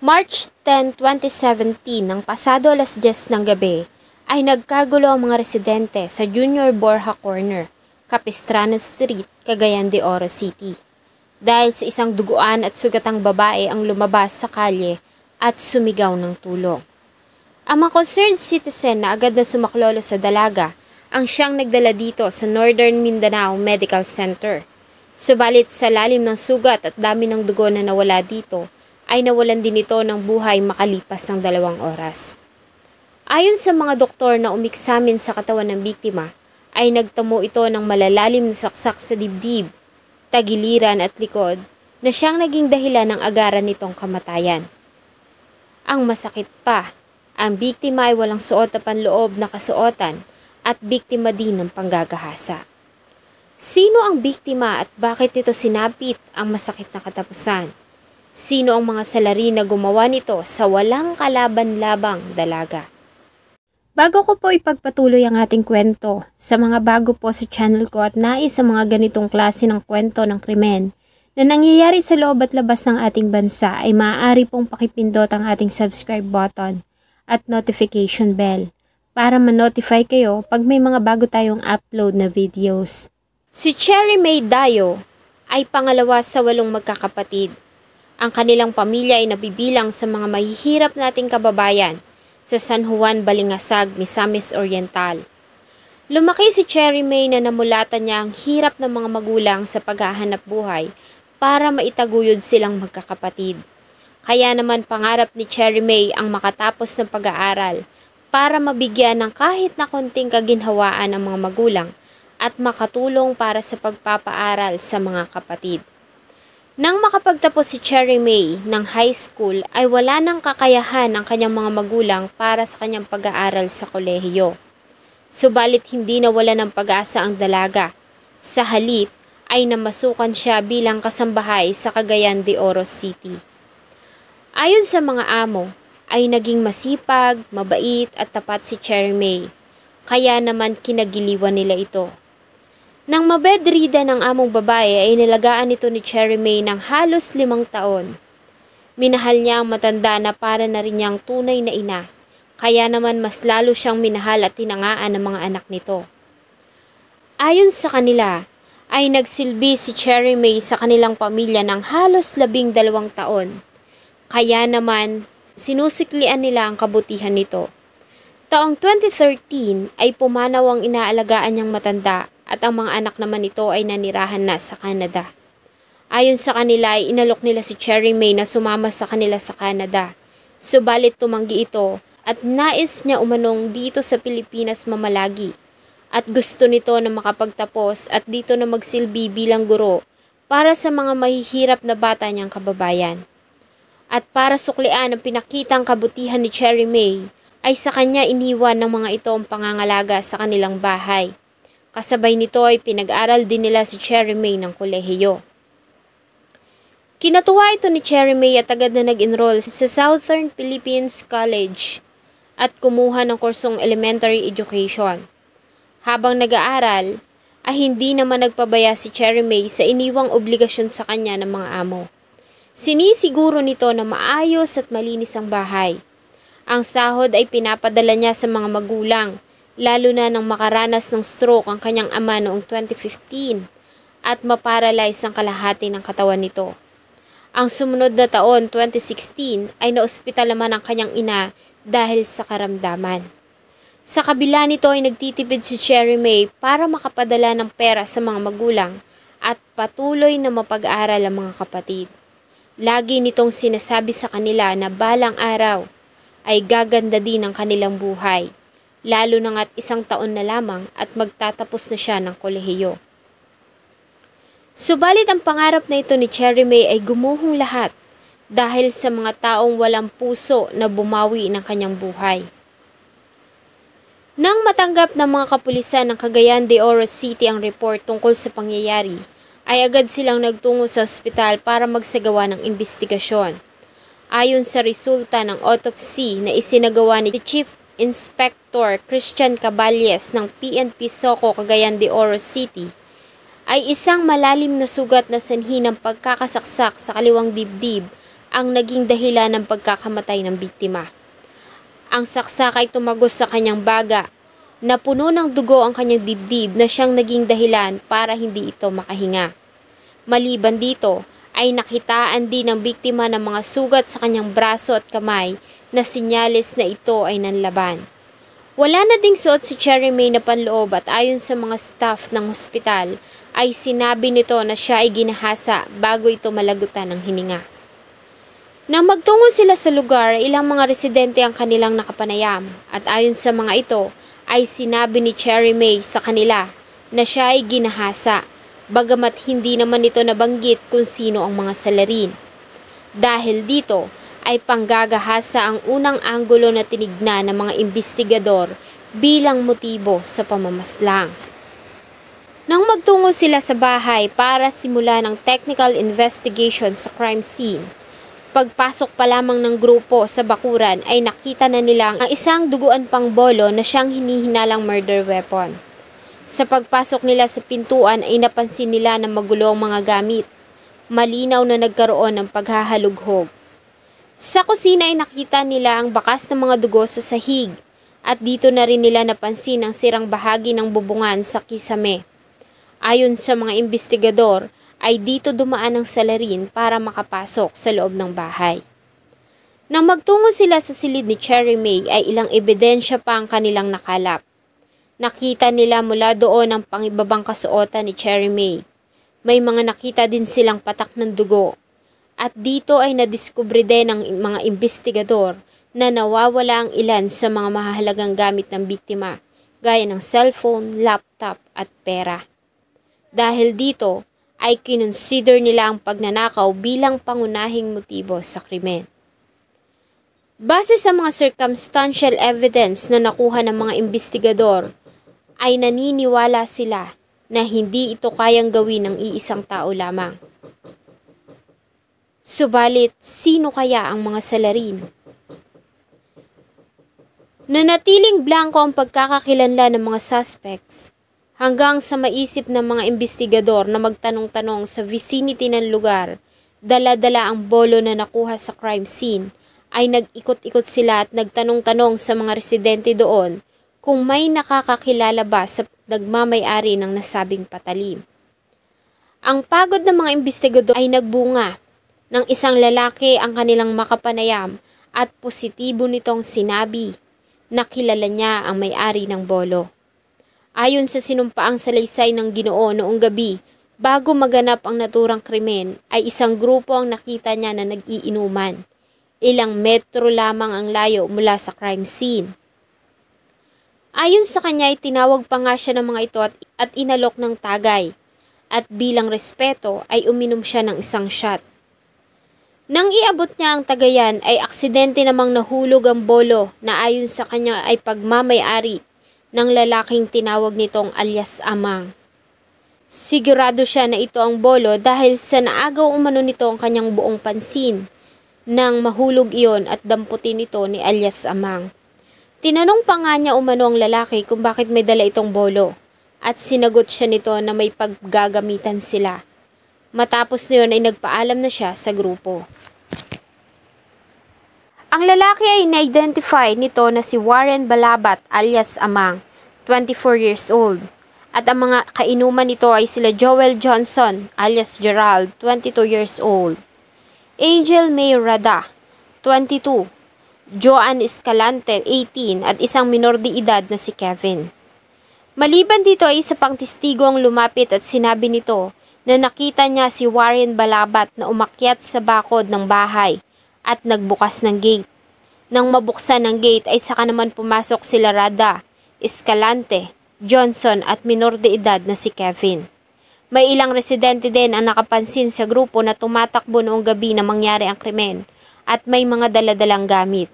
March 10, 2017 ng pasado alas 10 ng gabi ay nagkagulo ang mga residente sa Junior Borja Corner, Capistrano Street, Cagayan de Oro City. Dahil sa isang duguan at sugatang babae ang lumabas sa kalye at sumigaw ng tulong. Ang mga concerned citizen na agad na sumaklolo sa dalaga ang siyang nagdala dito sa Northern Mindanao Medical Center. Subalit sa lalim ng sugat at dami ng dugo na nawala dito, ay nawalan din ito ng buhay makalipas ng 2 oras. Ayon sa mga doktor na umiksamin sa katawan ng biktima, ay nagtamo ito ng malalalim na saksak sa dibdib, tagiliran at likod na siyang naging dahilan ng agaran nitong kamatayan. Ang masakit pa, ang biktima ay walang suot na panloob na kasuotan at biktima din ng panggagahasa. Sino ang biktima at bakit ito sinapit ang masakit na katapusan? Sino ang mga salarin na gumawa nito sa walang kalaban-labang dalaga? Bago ko po ipagpatuloy ang ating kwento, sa mga bago po sa channel ko at nais sa mga ganitong klase ng kwento ng krimen na nangyayari sa loob at labas ng ating bansa ay maaari pong pakipindot ang ating subscribe button at notification bell para ma-notify kayo pag may mga bago tayong upload na videos. Si Cherry May Dayo ay pangalawa sa 8 magkakapatid. Ang kanilang pamilya ay nabibilang sa mga mahihirap nating kababayan sa San Juan, Balingasag, Misamis Oriental. Lumaki si Cherry May na namulatan niya ang hirap ng mga magulang sa paghahanap buhay para maitaguyod silang magkakapatid. Kaya naman pangarap ni Cherry May ang makatapos ng pag-aaral para mabigyan ng kahit na konting kaginhawaan ang mga magulang at makatulong para sa pagpapaaral sa mga kapatid. Nang makapagtapos si Cherry May ng high school ay wala nang kakayahan ang kanyang mga magulang para sa kanyang pag-aaral sa kolehiyo. Subalit hindi nawala ng pag-asa ang dalaga. Sa halip ay namasukan siya bilang kasambahay sa Cagayan de Oro City. Ayon sa mga amo ay naging masipag, mabait at tapat si Cherry May. Kaya naman kinagiliwan nila ito. Nang mabedridden ng among babae ay nilagaan ito ni Cherry May ng halos 5 taon. Minahal niya ang matanda na para na rin niyang tunay na ina, kaya naman mas lalo siyang minahal at tinangaan ng mga anak nito. Ayon sa kanila, ay nagsilbi si Cherry May sa kanilang pamilya ng halos 12 taon, kaya naman sinusiklian nila ang kabutihan nito. Taong 2013 ay pumanaw ang inaalagaan niyang matanda at ang mga anak naman nito ay nanirahan na sa Canada. Ayon sa kanila ay inalok nila si Cherry May na sumama sa kanila sa Canada. Subalit tumanggi ito at nais niya umanong dito sa Pilipinas mamalagi. At gusto nito na makapagtapos at dito na magsilbi bilang guro para sa mga mahihirap na bata niyang kababayan. At para suklian ang pinakitang kabutihan ni Cherry May, ay sa kanya iniwan ng mga ito ang pangangalaga sa kanilang bahay. Kasabay nito ay pinag-aral din nila si Cherry May ng kolehiyo. Kinatuwa ito ni Cherry May at agad na nag-enroll sa Southern Philippines College at kumuha ng kursong elementary education. Habang nag-aaral, ay hindi naman nagpabaya si Cherry May sa iniwang obligasyon sa kanya ng mga amo. Sinisiguro nito na maayos at malinis ang bahay. Ang sahod ay pinapadala niya sa mga magulang, lalo na nang makaranas ng stroke ang kanyang ama noong 2015 at maparalyze ang kalahati ng katawan nito. Ang sumunod na taon, 2016, ay naospital naman ang kanyang ina dahil sa karamdaman. Sa kabila nito ay nagtitipid si Cherry May para makapadala ng pera sa mga magulang at patuloy na mapag-aral ang mga kapatid. Lagi nitong sinasabi sa kanila na balang araw ay gaganda din ang kanilang buhay, lalo na nga't 1 taon na lamang at magtatapos na siya ng kolehiyo. Subalit ang pangarap na ito ni Cherry May ay gumuhong lahat dahil sa mga taong walang puso na bumawi ng kanyang buhay. Nang matanggap ng mga kapulisan ng Cagayan de Oro City ang report tungkol sa pangyayari, ay agad silang nagtungo sa ospital para magsagawa ng investigasyon. Ayon sa resulta ng autopsy na isinagawa ni Chief Inspector Christian Caballes ng PNP SOCO Cagayan de Oro City, ay isang malalim na sugat na sanhi ng pagkakasaksak sa kaliwang dibdib ang naging dahilan ng pagkakamatay ng biktima. Ang saksak ay tumagos sa kanyang baga na puno ng dugo ang kanyang dibdib na siyang naging dahilan para hindi ito makahinga. Maliban dito ay nakitaan din ng biktima ng mga sugat sa kanyang braso at kamay na sinyalis na ito ay nanlaban. Wala na ding suot si Cherry May na panloob at ayon sa mga staff ng ospital ay sinabi nito na siya ay ginahasa bago ito malagutan ng hininga. Nang magtungo sila sa lugar, ilang mga residente ang kanilang nakapanayam at ayon sa mga ito ay sinabi ni Cherry May sa kanila na siya ay ginahasa, bagamat hindi naman ito nabanggit kung sino ang mga salarin. Dahil dito ay panggagahasa ang unang anggulo na tinignan ng mga imbestigador bilang motibo sa pamamaslang. Nang magtungo sila sa bahay para simulan ang technical investigation sa crime scene, pagpasok pa lamang ng grupo sa bakuran ay nakita na nila ang isang duguan pang bolo na siyang hinihinalang murder weapon. Sa pagpasok nila sa pintuan ay napansin nila na magulo ang mga gamit. Malinaw na nagkaroon ng paghahalughog. Sa kusina ay nakita nila ang bakas ng mga dugo sa sahig at dito na rin nila napansin ang sirang bahagi ng bubungan sa kisame. Ayon sa mga imbestigador ay dito dumaan ang salarin para makapasok sa loob ng bahay. Nang magtungo sila sa silid ni Cherry May ay ilang ebidensya pa ang kanilang nakalap. Nakita nila mula doon ang pangibabang kasuotan ni Cherry May. May mga nakita din silang patak ng dugo. At dito ay nadiskubre din ng mga imbestigador na nawawala ang ilan sa mga mahalagang gamit ng biktima, gaya ng cellphone, laptop at pera. Dahil dito ay kinonsider nila ang pagnanakaw bilang pangunahing motibo sa krimen. Base sa mga circumstantial evidence na nakuha ng mga imbestigador, ay naniniwala sila na hindi ito kayang gawin ng iisang tao lamang. Subalit, sino kaya ang mga salarin? Nanatiling blanko ang pagkakakilanlan ng mga suspects hanggang sa maisip ng mga imbestigador na magtanong-tanong sa vicinity ng lugar, dala-dala ang bolo na nakuha sa crime scene, ay nag-ikot-ikot sila at nagtanong-tanong sa mga residente doon kung may nakakakilala ba sa nagmamay-ari ng nasabing patalim. Ang pagod ng mga imbestigador ay nagbunga ng isang lalaki ang kanilang makapanayam at positibo nitong sinabi na kilala niya ang may-ari ng bolo. Ayon sa sinumpaang salaysay ng Ginoo noong gabi, bago maganap ang naturang krimen ay isang grupo ang nakita niya na nag-iinuman. Ilang metro lamang ang layo mula sa crime scene. Ayon sa kanya ay tinawag pa nga siya ng mga ito at inalok ng tagay. At bilang respeto ay uminom siya ng isang shot. Nang iabot niya ang tagayan ay aksidente namang nahulog ang bolo na ayon sa kanya ay pagmamay-ari ng lalaking tinawag nitong alias Amang. Sigurado siya na ito ang bolo dahil sa naagaw umano nito ang kanyang buong pansin nang mahulog iyon at damputin ito ni alias Amang. Tinanong pa nga niya umano ang lalaki kung bakit may dala itong bolo at sinagot siya nito na may paggagamitan sila. Matapos niyon ay nagpaalam na siya sa grupo. Ang lalaki ay na-identify nito na si Warren Balabat alias Amang, 24 years old. At ang mga kainuman nito ay sila Joel Johnson alias Gerald, 22 years old. Angel May Rada, 22. Joan Escalante, 18 at isang minor de edad na si Kevin. Maliban dito ay isa pang testigo ang lumapit at sinabi nito na nakita niya si Warren Balabat na umakyat sa bakod ng bahay at nagbukas ng gate. Nang mabuksan ng gate ay saka naman pumasok sila Rada, Escalante, Johnson at minor de edad na si Kevin. May ilang residente din ang nakapansin sa grupo na tumatakbo noong gabi na mangyari ang krimen at may mga daladalang gamit.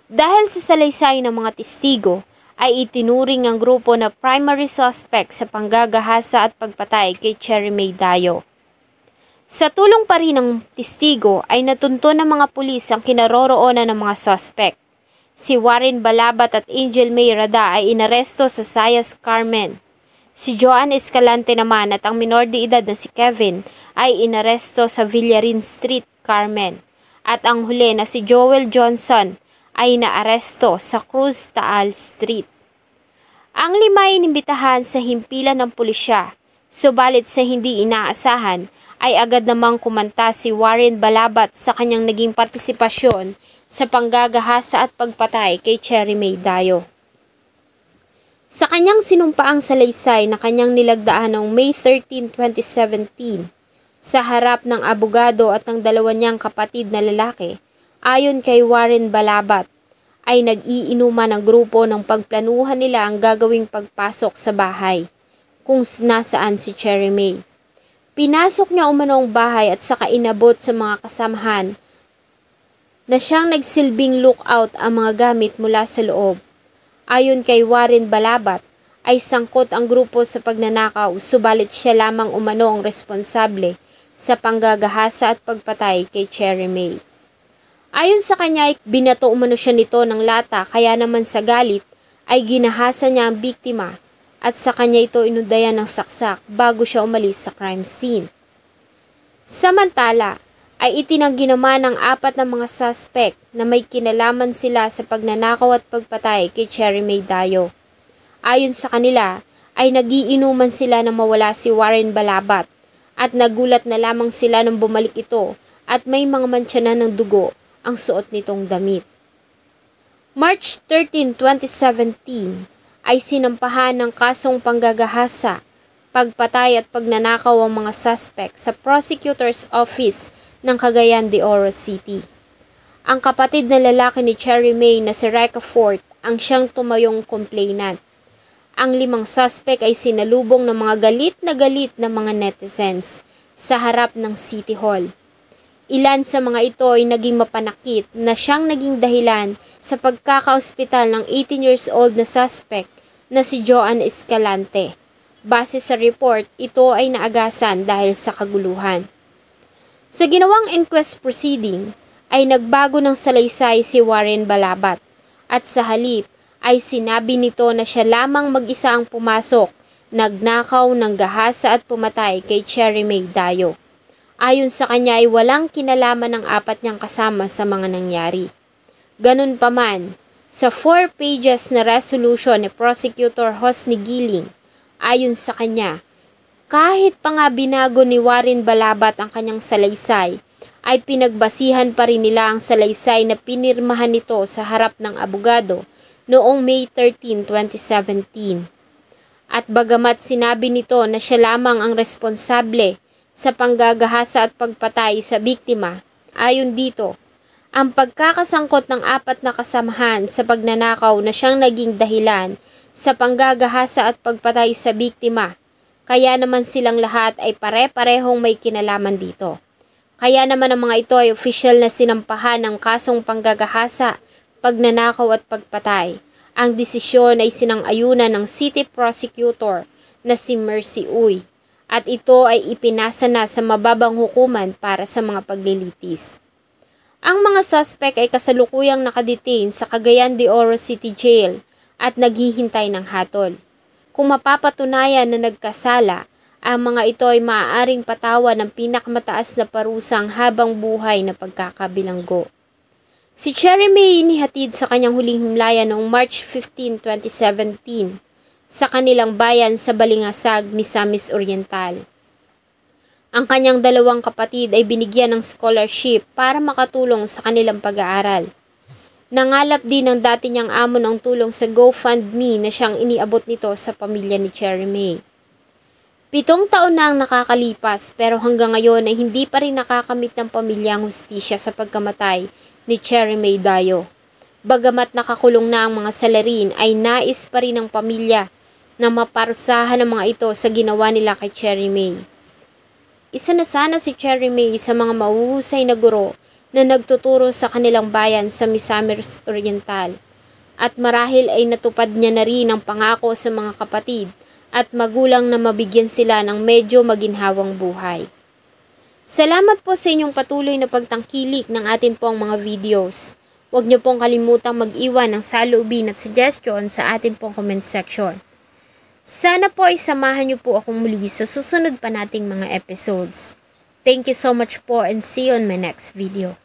Dahil sa salaysay ng mga testigo, ay itinuring ang grupo na primary suspect sa panggagahasa at pagpatay kay Cherry May Dayo. Sa tulong pa rin ng testigo ay natunto ng mga pulis ang kinaroroonan ng mga suspect. Si Warren Balabat at Angel May Rada ay inaresto sa Sayas, Carmen. Si Joan Escalante naman at ang minor de edad na si Kevin ay inaresto sa Villarin Street, Carmen. at ang huli na si Joel Johnson ay naaresto sa Cruz Taal Street. Ang 5 ay inimbitahan sa himpilan ng pulisya, subalit sa hindi inaasahan ay agad namang kumanta si Warren Balabat sa kanyang naging partisipasyon sa panggagahasa at pagpatay kay Cherry May Dayo. Sa kanyang sinumpaang salaysay na kanyang nilagdaan noong May 13, 2017, sa harap ng abogado at ng 2 niyang kapatid na lalaki, ayon kay Warren Balabat, ay nag-iinuman ng grupo ng pagplanuhan nila ang gagawing pagpasok sa bahay, kung nasaan si Cherry May. Pinasok niya umano ang bahay at saka inabot sa mga kasamahan na siyang nagsilbing lookout ang mga gamit mula sa loob. Ayon kay Warren Balabat, ay sangkot ang grupo sa pagnanakaw, subalit siya lamang umano ang responsable sa panggagahasa at pagpatay kay Cherry May. Ayon sa kanya ay binato umano siya nito ng lata, kaya naman sa galit ay ginahasa niya ang biktima at sa kanya ito inudayan ng saksak bago siya umalis sa crime scene. Samantala, ay itinanggi naman ng 4 na mga suspect na may kinalaman sila sa pagnanakaw at pagpatay kay Cherry May Dayo. Ayon sa kanila, ay nagiinuman sila na mawala si Warren Balabat at nagulat na lamang sila nang bumalik ito at may mga mantsa na ng dugo ang suot nitong damit. March 13, 2017 ay sinampahan ng kasong panggagahasa, pagpatay at pagnanakaw ang mga suspect sa Prosecutor's Office ng Cagayan de Oro City. Ang kapatid na lalaki ni Cherry May na si Reca Fort ang siyang tumayong complainant. Ang 5 suspect ay sinalubong ng mga galit na mga netizens sa harap ng City Hall. Ilan sa mga ito ay naging mapanakit na siyang naging dahilan sa pagkakaospital ng 18 years old na suspect na si Joan Escalante. Base sa report, ito ay naagasan dahil sa kaguluhan. Sa ginawang inquest proceeding, ay nagbago ng salaysay si Warren Balabat at sa halip ay sinabi nito na siya lamang mag-isa ang pumasok, nagnakaw ng gahasa at pumatay kay Cherry May Dayo. Ayon sa kanya ay walang kinalaman ng 4 niyang kasama sa mga nangyari. Ganun pa man, sa 4 pages na resolution ni Prosecutor Hosni Giling, ayon sa kanya, kahit pa nga binago ni Warren Balabat ang kanyang salaysay, ay pinagbasihan pa rin nila ang salaysay na pinirmahan nito sa harap ng abogado noong May 13, 2017. At bagamat sinabi nito na siya lamang ang responsable sa panggagahasa at pagpatay sa biktima, ayon dito, ang pagkakasangkot ng 4 na kasamahan sa pagnanakaw na siyang naging dahilan sa panggagahasa at pagpatay sa biktima, kaya naman silang lahat ay pare-parehong may kinalaman dito. Kaya naman ang mga ito ay opisyal na sinampahan ng kasong panggagahasa, pagnanakaw at pagpatay. Ang desisyon ay sinang-ayunan ng City Prosecutor na si Mercy Uy at ito ay ipinasa na sa mababang hukuman para sa mga paglilitis. Ang mga suspect ay kasalukuyang nakadetain sa Cagayan de Oro City Jail at naghihintay ng hatol. Kung mapapatunayan na nagkasala, ang mga ito ay maaaring patawan ng pinakamataas na parusang habang buhay na pagkakabilanggo. Si Cherry May inihatid sa kanyang huling himlayan noong March 15, 2017 sa kanilang bayan sa Balingasag, Misamis Oriental. Ang kanyang 2 kapatid ay binigyan ng scholarship para makatulong sa kanilang pag-aaral. Nangalap din ng dati niyang amo ng tulong sa GoFundMe na siyang iniabot nito sa pamilya ni Cherry May. 7 taon na ang nakakalipas pero hanggang ngayon ay hindi pa rin nakakamit ng pamilya ang hustisya sa pagkamatay ni Cherry May Dayo. Bagamat nakakulong na ang mga salarin ay nais pa rin ng pamilya na maparusahan ang mga ito sa ginawa nila kay Cherry May. Isa na sana si Cherry May sa mga mahuhusay na guro na nagtuturo sa kanilang bayan sa Misamis Oriental at marahil ay natupad niya na rin ang pangako sa mga kapatid at magulang na mabigyan sila ng medyo maginhawang buhay. Salamat po sa inyong patuloy na pagtangkilik ng atin pong mga videos. Huwag niyo pong kalimutang mag-iwan ng saloobin at suggestion sa atin pong comment section. Sana po ay samahan niyo po akong muli sa susunod pa nating mga episodes. Thank you so much po and see you on my next video.